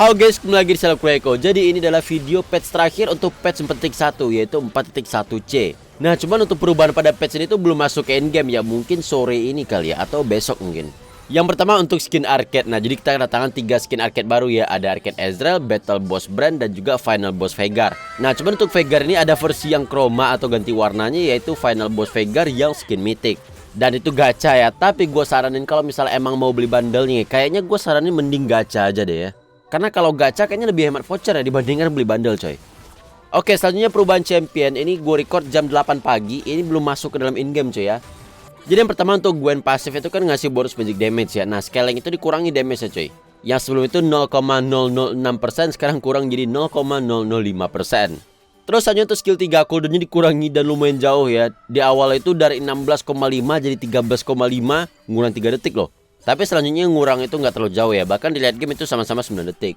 Halo guys, kembali lagi di channel Eko. Jadi ini adalah video patch terakhir untuk patch 4.1, yaitu 4.1C. Nah, cuman untuk perubahan pada patch ini tuh belum masuk ke endgame ya, mungkin sore ini kali ya, atau besok mungkin. Yang pertama untuk skin arcade. Nah, jadi kita kedatangan 3 skin arcade baru ya. Ada arcade Ezreal, Battle Boss Brand, dan juga Final Boss Veigar. Nah, cuman untuk Veigar ini ada versi yang chroma atau ganti warnanya, yaitu Final Boss Veigar yang skin mythic. Dan itu gacha ya, tapi gue saranin kalau misalnya emang mau beli bundle nih, kayaknya gue saranin mending gacha aja deh ya. Karena kalau gacha kayaknya lebih hemat voucher ya dibandingkan beli bundle coy. Oke, selanjutnya perubahan champion. Ini gue record jam 8 pagi. Ini belum masuk ke dalam in-game coy ya. Jadi yang pertama untuk Gwen pasif itu kan ngasih bonus magic damage ya. Nah, scaling itu dikurangi damage ya coy. Yang sebelum itu 0,006%, sekarang kurang jadi 0,005%. Terus selanjutnya untuk skill 3 cooldownnya dikurangi dan lumayan jauh ya. Di awal itu dari 16,5 jadi 13,5, ngurang 3 detik loh. Tapi selanjutnya ngurang itu nggak terlalu jauh ya. Bahkan di late game itu sama-sama 9 detik.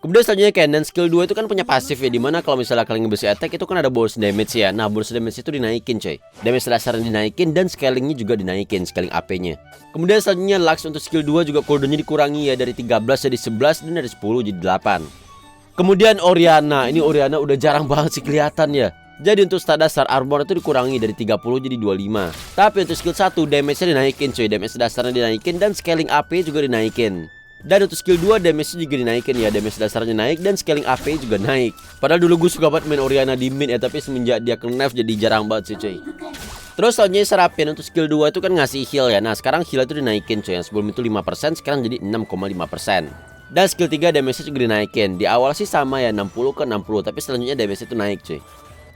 Kemudian selanjutnya Cannon skill 2 itu kan punya pasif ya. Dimana kalau misalnya kalian ngebesi attack itu kan ada bonus damage ya. Nah, bonus damage itu dinaikin coy. Damage dasarnya dinaikin dan scalingnya juga dinaikin, scaling AP-nya. Kemudian selanjutnya Lux untuk skill 2 juga cooldownnya dikurangi ya. Dari 13 jadi 11 dan dari 10 jadi 8. Kemudian Orianna. Ini Orianna udah jarang banget sih kelihatan ya. Jadi untuk stat dasar armor itu dikurangi dari 30 jadi 25. Tapi untuk skill 1 damage-nya dinaikin coy. Damage dasarnya dinaikin dan scaling AP juga dinaikin. Dan untuk skill 2 damage-nya juga dinaikin ya. Damage dasarnya naik dan scaling AP juga naik. Padahal dulu gue suka banget main Orianna di mid ya. Tapi semenjak dia ke nerf jadi jarang banget sih coy. Terus selanjutnya Seraphine untuk skill 2 itu kan ngasih heal ya. Nah sekarang heal itu dinaikin coy. Yang sebelum itu 5%, sekarang jadi 6,5%. Dan skill 3 damage-nya juga dinaikin. Di awal sih sama ya, 60 ke 60. Tapi selanjutnya damage itu naik cuy.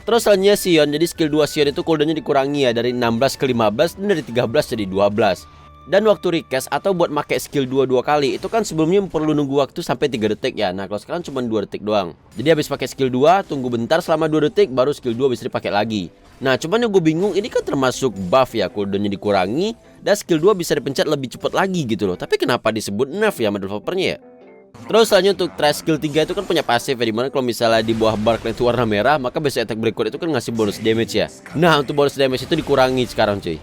Terus selanjutnya Sion. Jadi skill 2 Sion itu cooldownnya dikurangi ya. Dari 16 ke 15 dan dari 13 jadi 12. Dan waktu request atau buat pakai skill 2 dua kali itu kan sebelumnya perlu nunggu waktu sampai 3 detik ya. Nah kalau sekarang cuma 2 detik doang. Jadi habis pakai skill 2 tunggu bentar selama 2 detik baru skill 2 bisa dipakai lagi. Nah cuman yang gue bingung, ini kan termasuk buff ya, cooldownnya dikurangi dan skill 2 bisa dipencet lebih cepat lagi gitu loh. Tapi kenapa disebut nerf ya sama developernya ya? Terus selanjutnya untuk trash skill 3 itu kan punya pasif ya. Dimana kalau misalnya di bawah bar itu warna merah, maka basic attack berikut itu kan ngasih bonus damage ya. Nah untuk bonus damage itu dikurangi sekarang cuy.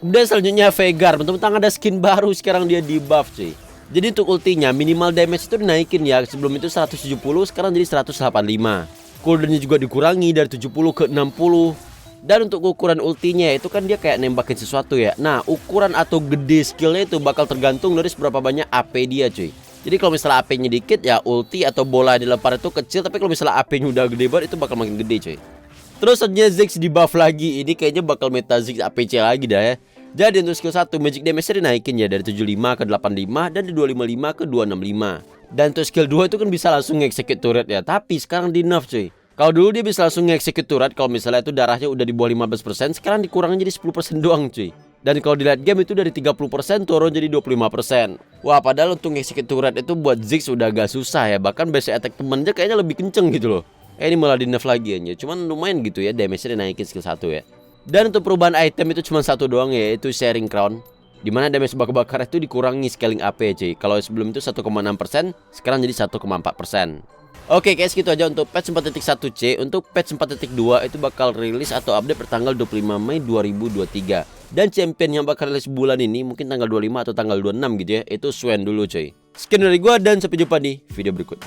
Kemudian selanjutnya Veigar. Mentang-mentang ada skin baru sekarang dia di buff cuy. Jadi untuk ultinya minimal damage itu dinaikin ya. Sebelum itu 170, sekarang jadi 185. Cooldownnya juga dikurangi dari 70 ke 60. Dan untuk ukuran ultinya itu kan dia kayak nembakin sesuatu ya. Nah ukuran atau gede skillnya itu bakal tergantung dari seberapa banyak AP dia cuy. Jadi kalau misalnya AP-nya dikit ya ulti atau bola dilempar itu kecil. Tapi kalau misalnya AP-nya udah gede banget itu bakal makin gede cuy. Terus selanjutnya Ziggs di buff lagi. Ini kayaknya bakal meta Ziggs APC lagi dah ya. Jadi untuk skill 1 magic damage-nya dinaikin ya. Dari 75 ke 85 dan dari 255 ke 265. Dan untuk skill 2 itu kan bisa langsung nge-execute turret ya. Tapi sekarang di nerf cuy. Kalau dulu dia bisa langsung nge-execute turret kalau misalnya itu darahnya udah di bawah 15%. Sekarang dikurangin jadi 10% doang cuy. Dan kalau di late game itu dari 30% turun jadi 25%. Wah padahal untuk nge-execute turret itu buat Ziggs udah agak susah ya. Bahkan basic attack temennya kayaknya lebih kenceng gitu loh. Ini malah di nerf lagi aja. Cuman lumayan gitu ya, damage-nya dinaikin skill 1 ya. Dan untuk perubahan item itu cuma satu doang ya, yaitu sharing crown. Dimana damage bakar-bakar itu dikurangi scaling AP cuy. Kalau sebelum itu 1,6%, sekarang jadi 1,4%. Oke guys, gitu aja untuk patch 4.1C. Untuk patch 4.2 itu bakal rilis atau update pertanggal 25 Mei 2023. Dan champion yang bakal rilis bulan ini mungkin tanggal 25 atau tanggal 26 gitu ya. Itu Swain dulu cuy. Sekian dari gua dan sampai jumpa di video berikut.